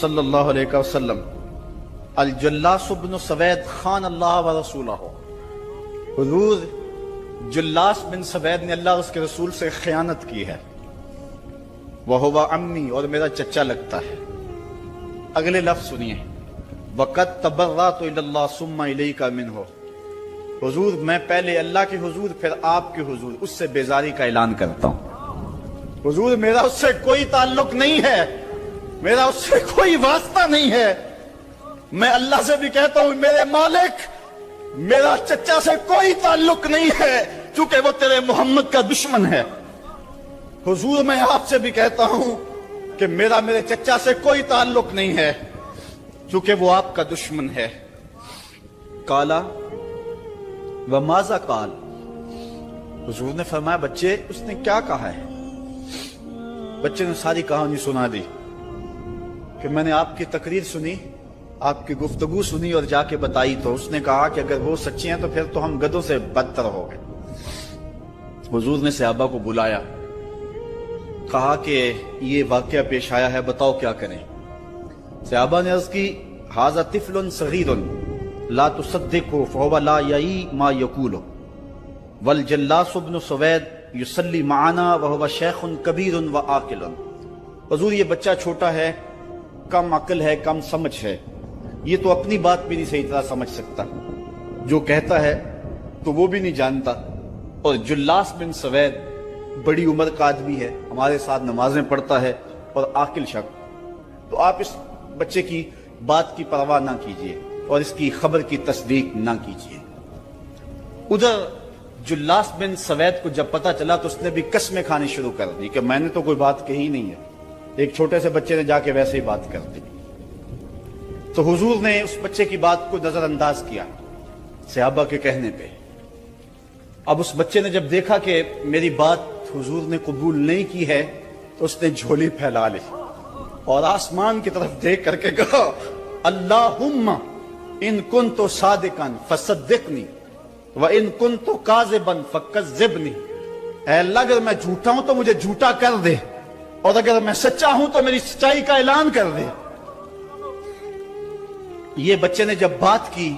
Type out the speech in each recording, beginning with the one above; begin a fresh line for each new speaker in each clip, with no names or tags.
صلی اللہ علیہ وسلم الجلاس بن سوید خان اللہ و رسولہ، حضور جلاس بن سوید نے اللہ اور اس کے رسول سے خیانت کی ہے، وہو عمی، اور میرا چچا لگتا ہے۔ اگلے لفظ سنیے، وقد تبرأت الی اللہ ثم الیک منہ، حضور میں پہلے اللہ کے حضور پھر آپ کے حضور اس سے بیزاری کا اعلان کرتا ہوں۔ حضور میرا اس سے کوئی تعلق نہیں ہے، میرا اس سے کوئی واسطہ نہیں ہے۔ میں اللہ سے بھی کہتا ہوں میرے مالک، میرا چچا سے کوئی تعلق نہیں ہے چونکہ وہ تیرے محمد کا دشمن ہے۔ حضور میں آپ سے بھی کہتا ہوں کہ میرا میرے چچا سے کوئی تعلق نہیں ہے چونکہ وہ آپ کا دشمن ہے۔ قالا وماذا قال، حضور نے فرمایا بچے اس نے کیا کہا ہے؟ بچے نے ساری کہانی سنا دی کہ میں نے آپ کی تقریر سنی، آپ کی گفتگو سنی اور جا کے بتائی تو اس نے کہا کہ اگر وہ سچے ہیں تو پھر تو ہم گدھوں سے بدتر ہو گئے۔ حضور نے صحابہ کو بلایا، کہا کہ یہ واقعہ پیش آیا ہے، بتاؤ کیا کریں؟ صحابہ نے عرض کی ھذا طفل صغیر لا تصدقه فهو لا یعی ما یقول والجلاس بن سوید یصلی معنا وهو شیخ کبیر وعاقل، حضور یہ بچہ چھوٹا ہے، کم عقل ہے، کم سمجھ ہے، یہ تو اپنی بات بھی نہیں صحیح طرح سمجھ سکتا، جو کہتا ہے تو وہ بھی نہیں جانتا، اور جلاس بن سوید بڑی عمر کا آدمی ہے، ہمارے ساتھ نمازیں پڑھتا ہے اور عاقل شخص، تو آپ اس بچے کی بات کی پرواہ نہ کیجیے اور اس کی خبر کی تصدیق نہ کیجیے۔ ادھر جلاس بن سوید کو جب پتا چلا تو اس نے بھی قسمیں کھانی شروع کر دی کہ میں نے تو کوئی بات کہی نہیں ہے، ایک چھوٹے سے بچے نے جا کے ویسے ہی بات کر دی۔ تو حضور نے اس بچے کی بات کو نظر انداز کیا صحابہ کے کہنے پہ۔ اب اس بچے نے جب دیکھا کہ میری بات حضور نے قبول نہیں کی ہے تو اس نے جھولی پھیلا لی اور آسمان کی طرف دیکھ کر کے کہا اللہم ان کنت صادقا فصدقنی وان کنت کاذبا فکذبنی، اے اللہ اگر میں جھوٹا ہوں تو مجھے جھوٹا کر دے اور اگر میں سچا ہوں تو میری سچائی کا اعلان کر دے۔ یہ بچے نے جب بات کی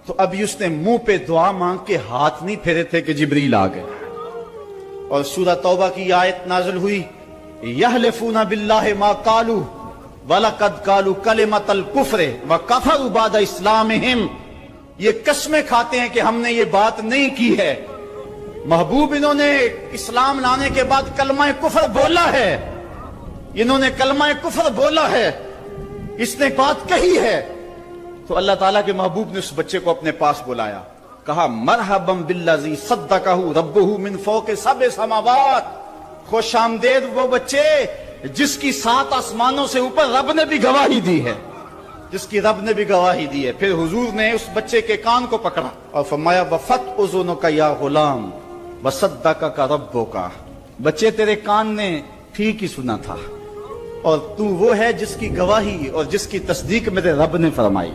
تو ابھی اس نے منہ پہ دعا مانگ کے ہاتھ نہیں پھیرے تھے کہ جبریل آ گئے، اور سورہ توبہ کی آیت نازل ہوئی یحلفون باللہ ما قالوا وَلَقَدْ قَالُوا كَلِمَةَ الْكُفْرِ وَكَفَرُوا بَعْدَ إِسْلَامِهِمْ، یہ قسمیں کھاتے ہیں کہ ہم نے یہ بات نہیں کی ہے، محبوب انہوں نے اسلام لانے کے بعد کلمہ کفر بولا ہے، انہوں نے کلمہ کفر بولا ہے، اس نے بات کہی ہے۔ تو اللہ تعالیٰ کے محبوب نے اس بچے کو اپنے پاس بلایا، کہا مرحبا بالذی صدقہ ربہ من فوق سبع سماوات، خوش آمدید وہ بچے جس کی 7 آسمانوں سے اوپر رب نے بھی گواہی دی ہے، جس کی رب نے بھی گواہی دی ہے۔ پھر حضور نے اس بچے کے کان کو پکڑا اور فرمایا وفت اذنک یا غلام وصدقک ربک، بچے تیرے کان نے ٹھیک ہی سنا تھا اور تو وہ ہے جس کی گواہی اور جس کی تصدیق میرے رب نے فرمائی۔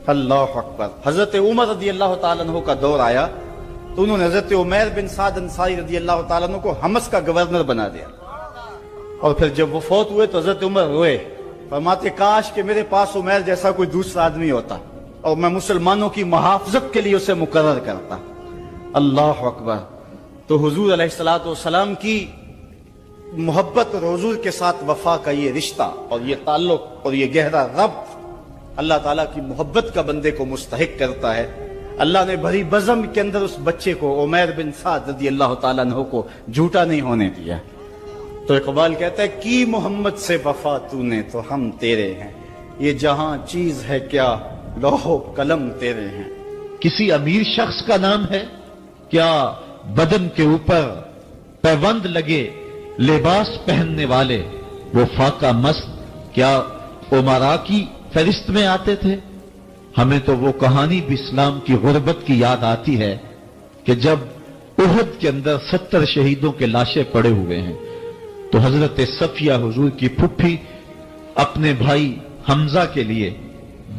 اللہ اکبر۔ حضرت عمر رضی اللہ تعالیٰ عنہ کا دور آیا تو انہوں نے حضرت عمیر بن سعد انصاری رضی اللہ تعالیٰ عنہ کو حمص کا گورنر بنا دیا، اور پھر جب وہ فوت ہوئے تو حضرت عمر روئے، فرماتے کاش کہ میرے پاس عمیر جیسا کوئی دوسرا آدمی ہوتا اور میں مسلمانوں کی محافظت کے لیے اسے مقرر کرتا۔ اللہ اکبر۔ تو حضور علیہ الصلوۃ والسلام کی محبت اور حضور کے ساتھ وفا کا یہ رشتہ اور یہ تعلق اور یہ گہرا ربط اللہ تعالیٰ کی محبت کا بندے کو مستحق کرتا ہے۔ اللہ نے بھری بزم کے اندر اس بچے کو عمیر بن سعد رضی اللہ تعالیٰ عنہ کو جھوٹا نہیں ہونے دیا۔ تو اقبال کہتا ہے کی محمد سے وفا تو نے تو ہم تیرے ہیں، یہ جہاں چیز ہے کیا لوح و قلم تیرے ہیں۔
کسی امیر شخص کا نام ہے کیا بدن کے اوپر پیوند لگے لباس پہننے والے وہ فاقہ مست کیا امراء کی فہرست میں آتے تھے؟ ہمیں تو وہ کہانی بھی اسلام کی غربت کی یاد آتی ہے کہ جب احد کے اندر 70 شہیدوں کے لاشیں پڑے ہوئے ہیں تو حضرت صفیہ حضور کی پھپھی اپنے بھائی حمزہ کے لیے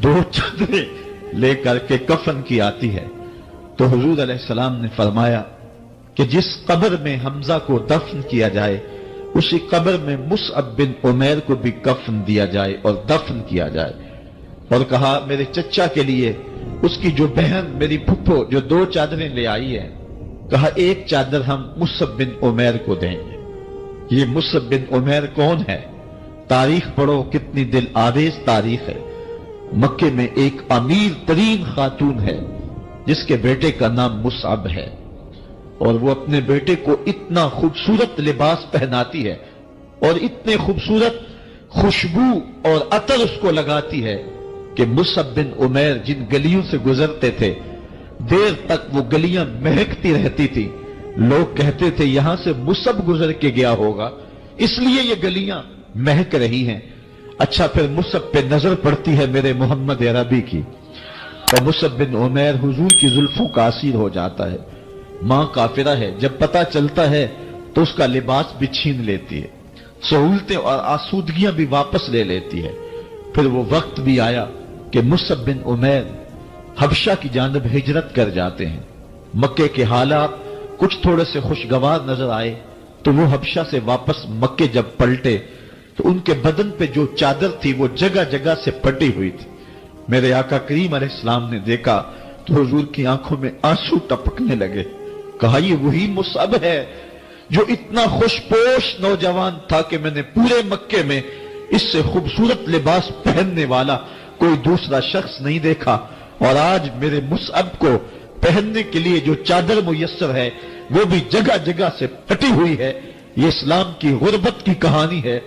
2 چادریں لے کر کے کفن کی آتی ہے، تو حضور علیہ السلام نے فرمایا کہ جس قبر میں حمزہ کو دفن کیا جائے اسی قبر میں مصعب بن عمیر کو بھی کفن دیا جائے اور دفن کیا جائے، اور کہا میرے چچا کے لیے اس کی جو بہن میری پھپھو جو 2 چادریں لے آئی ہے، کہا ایک چادر ہم مصعب بن عمیر کو دیں گے۔ یہ مصعب بن عمیر کون ہے؟ تاریخ پڑھو، کتنی دل آویز تاریخ ہے۔ مکے میں ایک امیر ترین خاتون ہے جس کے بیٹے کا نام مصعب ہے، اور وہ اپنے بیٹے کو اتنا خوبصورت لباس پہناتی ہے اور اتنے خوبصورت خوشبو اور عطر اس کو لگاتی ہے کہ مصعب بن عمیر جن گلیوں سے گزرتے تھے دیر تک وہ گلیاں مہکتی رہتی تھی۔ لوگ کہتے تھے یہاں سے مصعب گزر کے گیا ہوگا اس لیے یہ گلیاں مہک رہی ہیں۔ اچھا، پھر مصعب پہ نظر پڑتی ہے میرے محمد عربی کی، اور مصعب بن عمیر حضور کی زلفوں کا اسیر ہو جاتا ہے۔ ماں کافرہ ہے، جب پتہ چلتا ہے تو اس کا لباس بھی چھین لیتی ہے، سہولتیں اور آسودگیاں بھی واپس لے لیتی ہے۔ پھر وہ وقت بھی آیا کہ مصعب بن عمیر حبشہ کی جانب ہجرت کر جاتے ہیں۔ مکے کے حالات کچھ تھوڑے سے خوشگوار نظر آئے تو وہ حبشہ سے واپس مکے جب پلٹے تو ان کے بدن پہ جو چادر تھی وہ جگہ جگہ سے پھٹی ہوئی تھی۔ میرے آقا کریم علیہ السلام نے دیکھا تو حضور کی آنکھوں میں آنسو ٹپکنے لگے۔ کہا یہ وہی مصعب ہے جو اتنا خوش پوش نوجوان تھا کہ میں نے پورے مکے میں اس سے خوبصورت لباس پہننے والا کوئی دوسرا شخص نہیں دیکھا، اور آج میرے مصعب کو پہننے کے لیے جو چادر میسر ہے وہ بھی جگہ جگہ سے پھٹی ہوئی ہے۔ یہ اسلام کی غربت کی کہانی ہے،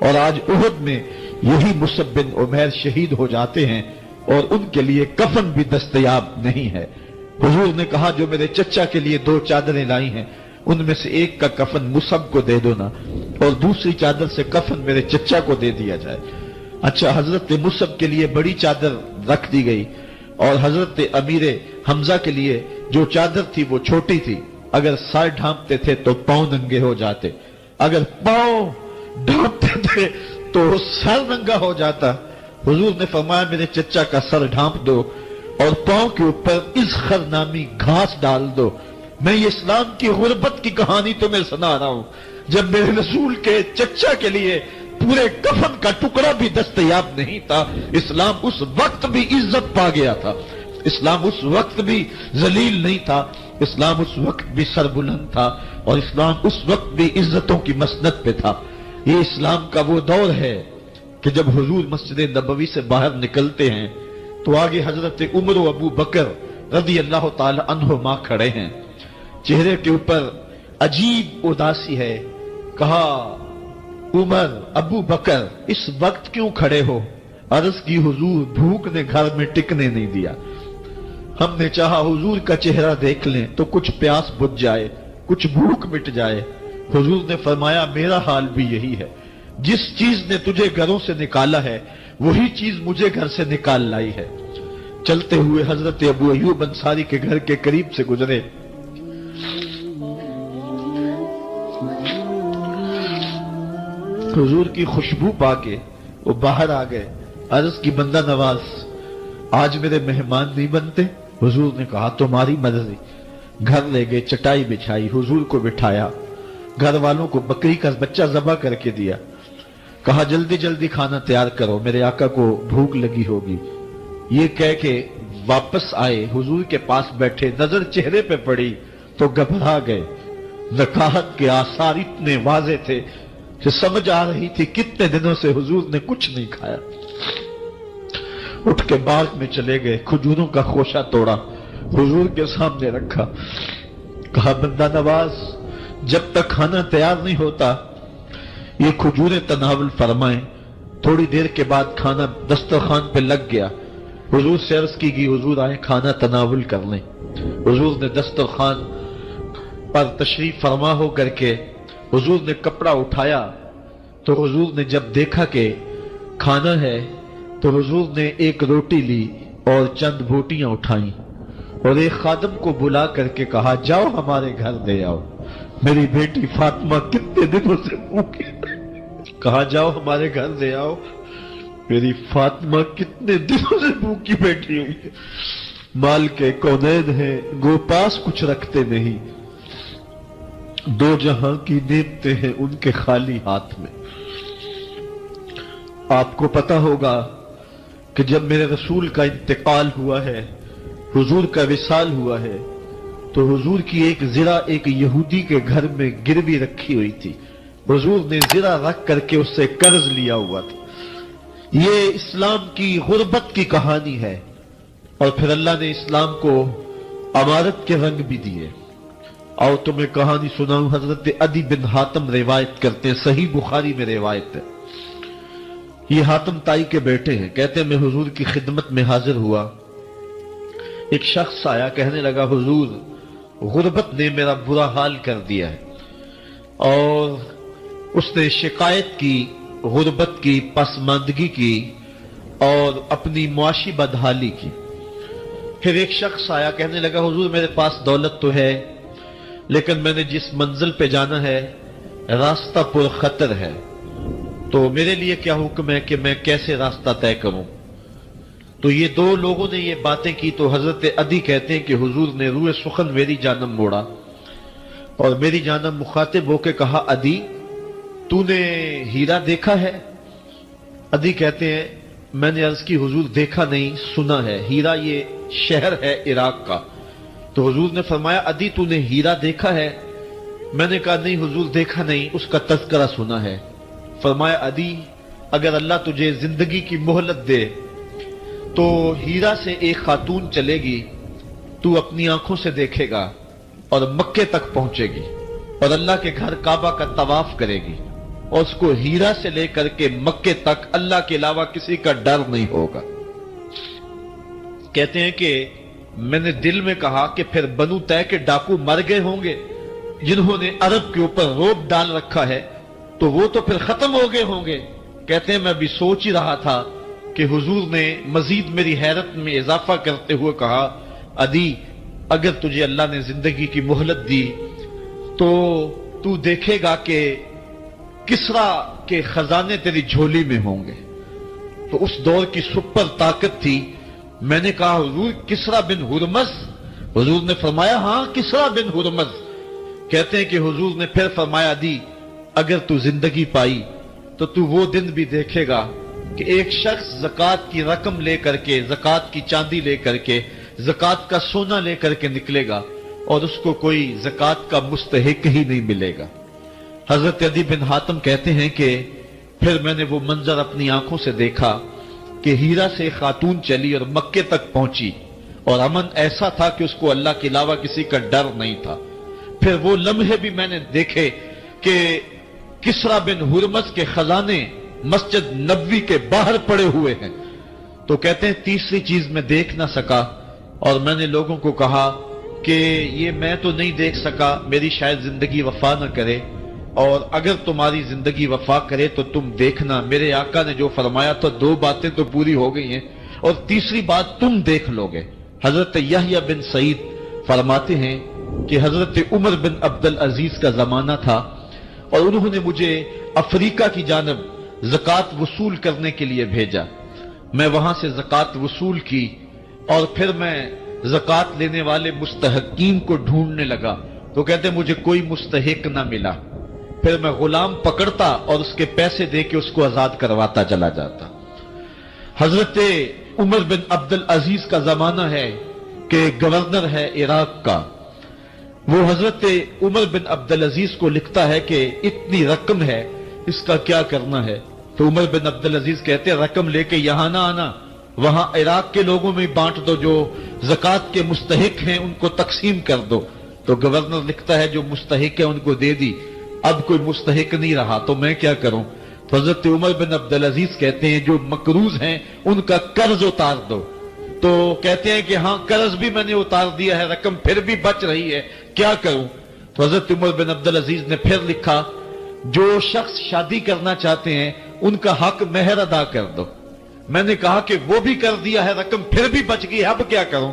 اور آج احد میں یہی مصعب بن عمیر شہید ہو جاتے ہیں اور ان کے لیے کفن بھی دستیاب نہیں ہے۔ حضور نے کہا جو میرے چچا کے لیے 2 چادریں لائی ہیں ان میں سے ایک کا کفن مصعب کو دے دو نا، اور دوسری چادر سے کفن میرے چچا کو دے دیا جائے۔ اچھا، حضرت مصعب کے لیے بڑی چادر رکھ دی گئی، اور حضرت امیر حمزہ کے لیے جو چادر تھی وہ چھوٹی تھی، اگر سر ڈھانپتے تھے تو پاؤں ننگے ہو جاتے، اگر پاؤں ڈھانپتے تھے تو سر ننگا ہو جاتا۔ حضور نے فرمایا میرے چچا کا سر ڈھانپ دو اور پاؤں کے اوپر اذخر نامی گھاس ڈال دو۔ میں یہ اسلام کی غربت کی کہانی تمہیں سنا رہا ہوں، جب میرے رسول کے چچا کے لیے پورے کفن کا ٹکڑا بھی دستیاب نہیں تھا، اسلام اس وقت بھی عزت پا گیا تھا، اسلام اس وقت بھی ذلیل نہیں تھا، اسلام اس وقت بھی سربلند تھا، اور اسلام اس وقت بھی عزتوں کی مسند پہ تھا۔ یہ اسلام کا وہ دور ہے کہ جب حضور مسجد نبوی سے باہر نکلتے ہیں تو آگے حضرت عمر و ابو بکر رضی اللہ تعالی عنہما کھڑے ہیں، چہرے کے اوپر عجیب اداسی ہے۔ کہا عمر، ابو بکر اس وقت کیوں کھڑے ہو؟ عرض کی حضور بھوک نے گھر میں ٹکنے نہیں دیا، ہم نے چاہا حضور کا چہرہ دیکھ لیں تو کچھ پیاس بجھ جائے، کچھ بھوک مٹ جائے۔ حضور نے فرمایا میرا حال بھی یہی ہے، جس چیز نے تجھے گھروں سے نکالا ہے وہی چیز مجھے گھر سے نکال لائی ہے۔ چلتے ہوئے حضرت ابو ایوب انصاری کے گھر کے قریب سے گزرے، حضور کی خوشبو پا کے وہ باہر آ گئے۔ عرض کی بندہ نواز آج میرے مہمان نہیں بنتے؟ حضور نے کہا تمہاری مرضی۔ گھر لے گئے، چٹائی بچھائی، حضور کو بٹھایا، گھر والوں کو بکری کا بچہ ذبح کر کے دیا، کہا جلدی جلدی کھانا تیار کرو، میرے آقا کو بھوک لگی ہوگی۔ یہ کہہ کے واپس آئے، حضور کے پاس بیٹھے، نظر چہرے پہ پڑی تو گھبرا گئے۔ نکاحت کے آثار اتنے واضح تھے کہ سمجھ آ رہی تھی کتنے دنوں سے حضور نے کچھ نہیں کھایا۔ اٹھ کے باغ میں چلے گئے، کھجوروں کا خوشہ توڑا، حضور کے سامنے رکھا، کہا بندہ نواز جب تک کھانا تیار نہیں ہوتا یہ کھجوریں تناول فرمائیں۔ تھوڑی دیر کے بعد کھانا دسترخوان پہ لگ گیا، حضور سے عرض کی گئی حضور آئیں کھانا تناول کر لیں۔ حضور نے دسترخوان پر تشریف فرما ہو کر کے حضور نے کپڑا اٹھایا تو حضور نے جب دیکھا کہ کھانا ہے تو حضور نے ایک روٹی لی اور چند بوٹیاں اٹھائیں اور ایک خادم کو بلا کر کے کہا جاؤ ہمارے گھر دے آؤ، میری بیٹی فاطمہ کتنے دنوں سے بھوکی، کہا جاؤ ہمارے گھر دے آؤ، میری فاطمہ کتنے دنوں سے بھوکی بیٹھی ہوئی ہے، مال کے کونین ہیں گو پاس کچھ رکھتے نہیں۔ دو جہاں کی نعمتیں ہیں ان کے خالی ہاتھ میں. آپ کو پتا ہوگا کہ جب میرے رسول کا انتقال ہوا ہے، حضور کا وصال ہوا ہے، تو حضور کی ایک زرہ ایک یہودی کے گھر میں گروی رکھی ہوئی تھی. حضور نے زرہ رکھ کر کے اس سے قرض لیا ہوا تھا. یہ اسلام کی غربت کی کہانی ہے، اور پھر اللہ نے اسلام کو امارت کے رنگ بھی دیے. اور تمہیں کہانی سناؤں، حضرت عدی بن حاتم روایت کرتے ہیں، صحیح بخاری میں روایت ہے. یہ حاتم تائی کے بیٹے ہیں. کہتے ہیں میں حضور کی خدمت میں حاضر ہوا. ایک شخص آیا، کہنے لگا حضور غربت نے میرا برا حال کر دیا ہے. اور اس نے شکایت کی غربت کی، پسماندگی کی اور اپنی معاشی بدحالی کی. پھر ایک شخص آیا، کہنے لگا حضور میرے پاس دولت تو ہے، لیکن میں نے جس منزل پہ جانا ہے راستہ پر خطر ہے، تو میرے لیے کیا حکم ہے کہ میں کیسے راستہ طے کروں؟ تو یہ دو لوگوں نے یہ باتیں کی. تو حضرت عدی کہتے ہیں کہ حضور نے روح سخن میری جانب موڑا اور میری جانب مخاطب ہو کے کہا، عدی تو نے ہیرا دیکھا ہے؟ عدی کہتے ہیں میں نے عرض کی حضور دیکھا نہیں، سنا ہے. ہیرا یہ شہر ہے عراق کا. تو حضور نے فرمایا عدی تو نے ہیرا دیکھا ہے؟ میں نے کہا نہیں حضور دیکھا نہیں، اس کا تذکرہ سنا ہے. فرمایا عدی اگر اللہ تجھے زندگی کی مہلت دے تو ہیرا سے ایک خاتون چلے گی، تو اپنی آنکھوں سے دیکھے گا اور مکے تک پہنچے گی اور اللہ کے گھر کعبہ کا طواف کرے گی، اور اس کو ہیرا سے لے کر کے مکے تک اللہ کے علاوہ کسی کا ڈر نہیں ہوگا. کہتے ہیں کہ میں نے دل میں کہا کہ پھر بنو طے کے ڈاکو مر گئے ہوں گے جنہوں نے عرب کے اوپر روب ڈال رکھا ہے، تو وہ تو پھر ختم ہو گئے ہوں گے. کہتے ہیں میں بھی سوچ ہی رہا تھا کہ حضور نے مزید میری حیرت میں اضافہ کرتے ہوئے کہا، عدی اگر تجھے اللہ نے زندگی کی مہلت دی تو دیکھے گا کہ کسرا کے خزانے تیری جھولی میں ہوں گے. تو اس دور کی سپر طاقت تھی. میں نے کہا حضور کسرا بن ہرمز؟ حضور نے فرمایا ہاں کسرا بن ہرمز. کہتے ہیں کہ حضور نے پھر فرمایا عدی اگر تو زندگی پائی تو وہ دن بھی دیکھے گا کہ ایک شخص زکوٰۃ کی رقم لے کر کے، زکوٰۃ کی چاندی لے کر کے، زکوٰۃ کا سونا لے کر کے نکلے گا اور اس کو کوئی زکوٰۃ کا مستحق ہی نہیں ملے گا. حضرت عدی بن حاتم کہتے ہیں کہ پھر میں نے وہ منظر اپنی آنکھوں سے دیکھا کہ ہیرا سے خاتون چلی اور مکے تک پہنچی، اور امن ایسا تھا کہ اس کو اللہ کے علاوہ کسی کا ڈر نہیں تھا. پھر وہ لمحے بھی میں نے دیکھے کہ کسرا بن ہرمز کے خزانے مسجد نبوی کے باہر پڑے ہوئے ہیں. تو کہتے ہیں تیسری چیز میں دیکھ نہ سکا، اور میں نے لوگوں کو کہا کہ یہ میں تو نہیں دیکھ سکا، میری شاید زندگی وفا نہ کرے، اور اگر تمہاری زندگی وفا کرے تو تم دیکھنا میرے آقا نے جو فرمایا تو دو باتیں تو پوری ہو گئی ہیں، اور تیسری بات تم دیکھ لو گے. حضرت یحییٰ بن سعید فرماتے ہیں کہ حضرت عمر بن عبدالعزیز کا زمانہ تھا، اور انہوں نے مجھے افریقہ کی جانب زکوٰۃ وصول کرنے کے لیے بھیجا. میں وہاں سے زکوٰۃ وصول کی، اور پھر میں زکوٰۃ لینے والے مستحقین کو ڈھونڈنے لگا. تو کہتے مجھے کوئی مستحق نہ ملا. پھر میں غلام پکڑتا اور اس کے پیسے دے کے اس کو آزاد کرواتا چلا جاتا. حضرت عمر بن عبدالعزیز کا زمانہ ہے کہ گورنر ہے عراق کا. وہ حضرت عمر بن عبدالعزیز کو لکھتا ہے کہ اتنی رقم ہے، اس کا کیا کرنا ہے؟ تو عمر بن عبدالعزیز کہتے ہیں رقم لے کے یہاں نہ آنا، وہاں عراق کے لوگوں میں بانٹ دو، جو زکوٰۃ کے مستحق ہیں ان کو تقسیم کر دو. تو گورنر لکھتا ہے جو مستحق ہے ان کو دے دی، اب کوئی مستحق نہیں رہا تو میں کیا کروں؟ تو حضرت عمر بن عبدالعزیز کہتے ہیں جو مقروض ہیں ان کا قرض اتار دو. تو کہتے ہیں کہ ہاں قرض بھی میں نے اتار دیا ہے، رقم پھر بھی بچ رہی ہے، کیا کروں؟ تو حضرت عمر بن عبدالعزیز نے پھر لکھا جو شخص شادی کرنا چاہتے ہیں ان کا حق مہر ادا کر دو. میں نے کہا کہ وہ بھی کر دیا ہے، رقم پھر بھی بچ گئی، اب کیا کروں؟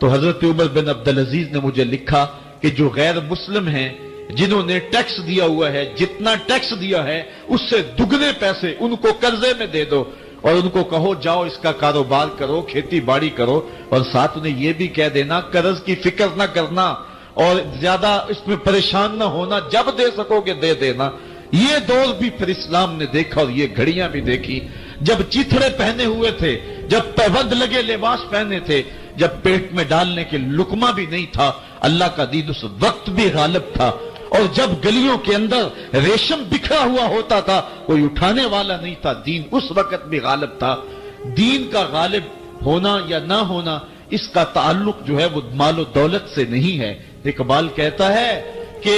تو حضرت عمر بن عبدالعزیز نے مجھے لکھا کہ جو غیر مسلم ہیں جنہوں نے ٹیکس دیا ہوا ہے، جتنا ٹیکس دیا ہے اس سے دگنے پیسے ان کو قرضے میں دے دو، اور ان کو کہو جاؤ اس کا کاروبار کرو، کھیتی باڑی کرو، اور ساتھ انہیں یہ بھی کہہ دینا قرض کی فکر نہ کرنا، اور زیادہ اس میں پریشان نہ ہونا، جب دے سکو گے دے دینا، یہ دور بھی پھر اسلام نے دیکھا اور یہ گھڑیاں بھی دیکھی، جب چیتھڑے پہنے ہوئے تھے، جب پیوند لگے لباس پہنے تھے، جب پیٹ میں ڈالنے کے لقمہ بھی نہیں تھا، اللہ کا دین اس وقت بھی غالب تھا، اور جب گلیوں کے اندر ریشم بکھرا ہوا ہوتا تھا، کوئی اٹھانے والا نہیں تھا، دین اس وقت بھی غالب تھا۔ دین کا غالب ہونا یا نہ ہونا، اس کا تعلق جو ہے وہ مال و دولت سے نہیں ہے۔ اقبال کہتا ہے کہ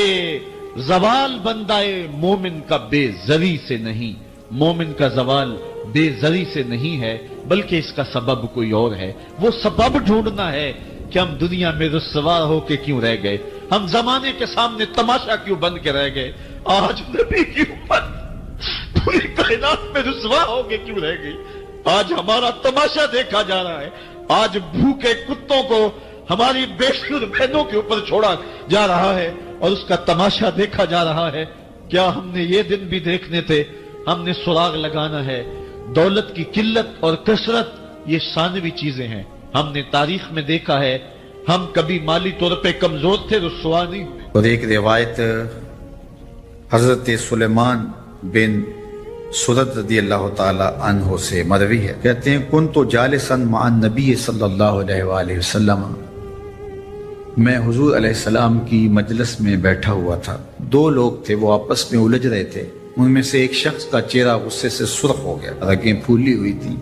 زوال بندہ مومن کا بے زری سے نہیں، مومن کا زوال بے زری سے نہیں ہے، بلکہ اس کا سبب کوئی اور ہے۔ وہ سبب ڈھونڈنا ہے کہ ہم دنیا میں رسوا ہو کے کیوں رہ گئے، ہم زمانے کے سامنے تماشا کیوں بن کے رہ گئے، آج نبی کی امت پوری کائنات میں رسوا ہو کے کیوں رہ گئی، آج ہمارا تماشا دیکھا جا رہا ہے، آج بھوکے کتوں کو ہماری بے شمار بہنوں کے اوپر چھوڑا جا رہا ہے اور اس کا تماشا دیکھا جا رہا ہے۔ کیا ہم نے یہ دن بھی دیکھنے تھے؟ ہم نے سراغ لگانا ہے۔ دولت کی قلت اور کثرت یہ ثانوی چیزیں ہیں۔ ہم نے تاریخ میں دیکھا ہے، ہم کبھی مالی طور پہ کمزور تھے، رسوا نہیں ہوئے۔
اور ایک روایت حضرت سلیمان بن سرد رضی اللہ تعالی عنہ سے مروی ہے، کہتے ہیں کنت جالسا مع النبی صلی اللہ علیہ وآلہ وسلم، میں حضور علیہ السلام کی مجلس میں بیٹھا ہوا تھا، دو لوگ تھے، وہ آپس میں الجھ رہے تھے، ان میں سے ایک شخص کا چہرہ غصے سے سرخ ہو گیا، رگیں پھولی ہوئی تھیں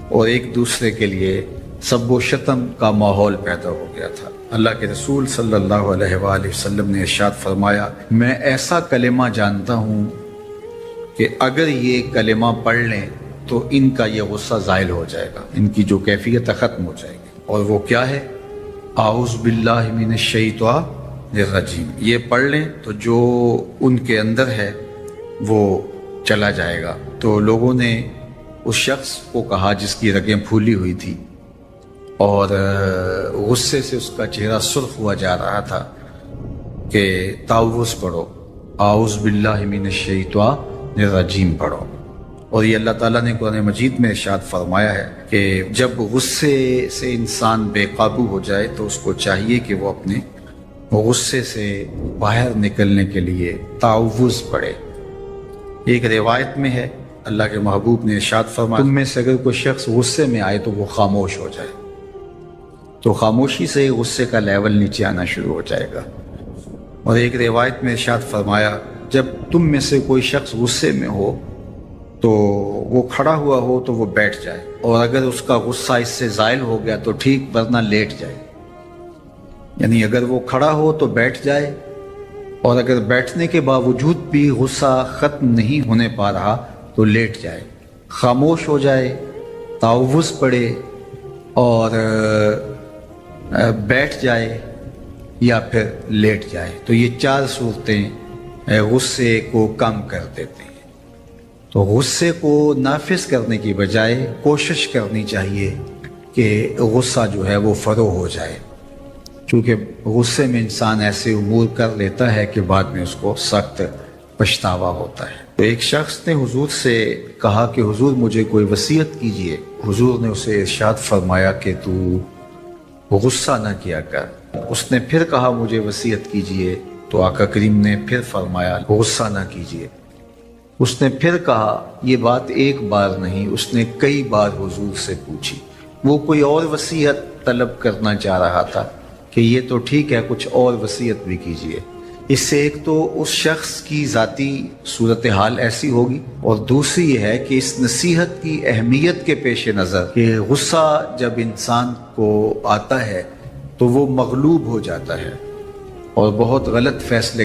اور ایک دوسرے کے لیے سب و شتم کا ماحول پیدا ہو گیا تھا۔ اللہ کے رسول صلی اللہ علیہ وآلہ وسلم نے ارشاد فرمایا، میں ایسا کلمہ جانتا ہوں کہ اگر یہ کلمہ پڑھ لیں تو ان کا یہ غصہ زائل ہو جائے گا، ان کی جو کیفیت ختم ہو جائے گی، اور وہ کیا ہے؟ اعوذ باللہ من الشیطان الرجیم۔ یہ پڑھ لیں تو جو ان کے اندر ہے وہ چلا جائے گا۔ تو لوگوں نے اس شخص کو کہا جس کی رگیں پھولی ہوئی تھی اور غصے سے اس کا چہرہ سرخ ہوا جا رہا تھا کہ تعوذ پڑھو، اعوذ باللہ من الشیطان الرجیم پڑھو۔ اور یہ اللہ تعالیٰ نے قرآن مجید میں ارشاد فرمایا ہے کہ جب غصے سے انسان بے قابو ہو جائے تو اس کو چاہیے کہ وہ اپنے غصے سے باہر نکلنے کے لیے تعوذ پڑھے۔ ایک روایت میں ہے اللہ کے محبوب نے ارشاد فرمایا، تم میں سے اگر کوئی شخص غصے میں آئے تو وہ خاموش ہو جائے، تو خاموشی سے ہی غصے کا لیول نیچے آنا شروع ہو جائے گا۔ اور ایک روایت میں ارشاد فرمایا، جب تم میں سے کوئی شخص غصے میں ہو تو وہ کھڑا ہوا ہو تو وہ بیٹھ جائے، اور اگر اس کا غصہ اس سے زائل ہو گیا تو ٹھیک، ورنہ لیٹ جائے۔ یعنی اگر وہ کھڑا ہو تو بیٹھ جائے، اور اگر بیٹھنے کے باوجود بھی غصہ ختم نہیں ہونے پا رہا تو لیٹ جائے، خاموش ہو جائے، تعوذ پڑھے اور بیٹھ جائے یا پھر لیٹ جائے۔ تو یہ چار صورتیں غصے کو کم کر دیتے ہیں۔ تو غصے کو نافذ کرنے کی بجائے کوشش کرنی چاہیے کہ غصہ جو ہے وہ فروغ ہو جائے، چونکہ غصے میں انسان ایسے امور کر لیتا ہے کہ بعد میں اس کو سخت پچھتاوا ہوتا ہے۔ تو ایک شخص نے حضور سے کہا کہ حضور مجھے کوئی وصیت کیجئے۔ حضور نے اسے ارشاد فرمایا کہ تو غصہ نہ کیا کر۔ اس نے پھر کہا مجھے وصیت کیجئے، تو آقا کریم نے پھر فرمایا غصہ نہ کیجئے۔ اس نے پھر کہا، یہ بات ایک بار نہیں، اس نے کئی بار حضور سے پوچھی۔ وہ کوئی اور وصیت طلب کرنا چاہ رہا تھا کہ یہ تو ٹھیک ہے، کچھ اور وصیت بھی کیجئے۔ اس سے ایک تو اس شخص کی ذاتی صورتحال ایسی ہوگی، اور دوسری یہ ہے کہ اس نصیحت کی اہمیت کے پیش نظر کہ غصہ جب انسان کو آتا ہے تو وہ مغلوب ہو جاتا ہے اور بہت غلط فیصلے